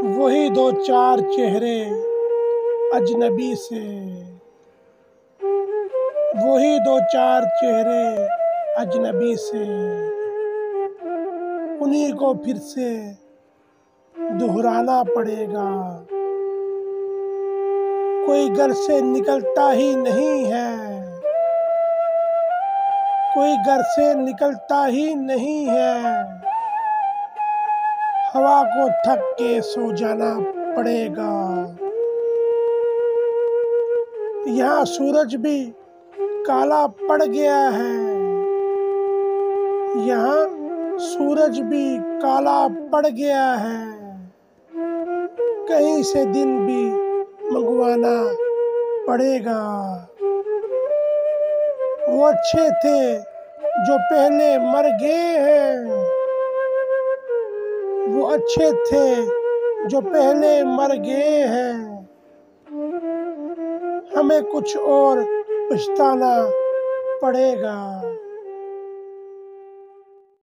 वही दो चार चेहरे अजनबी से, वही दो चार चेहरे अजनबी से, उन्हीं को फिर से दोहराना पड़ेगा। कोई घर से निकलता ही नहीं है, कोई घर से निकलता ही नहीं है, हवा को थक के सो जाना पड़ेगा। यहाँ सूरज भी काला पड़ गया है, यहाँ सूरज भी काला पड़ गया है, कहीं से दिन भी मंगवाना पड़ेगा। वो अच्छे थे जो पहले मर गए हैं, वो अच्छे थे जो पहले मर गए हैं, हमें कुछ और पछताना पड़ेगा।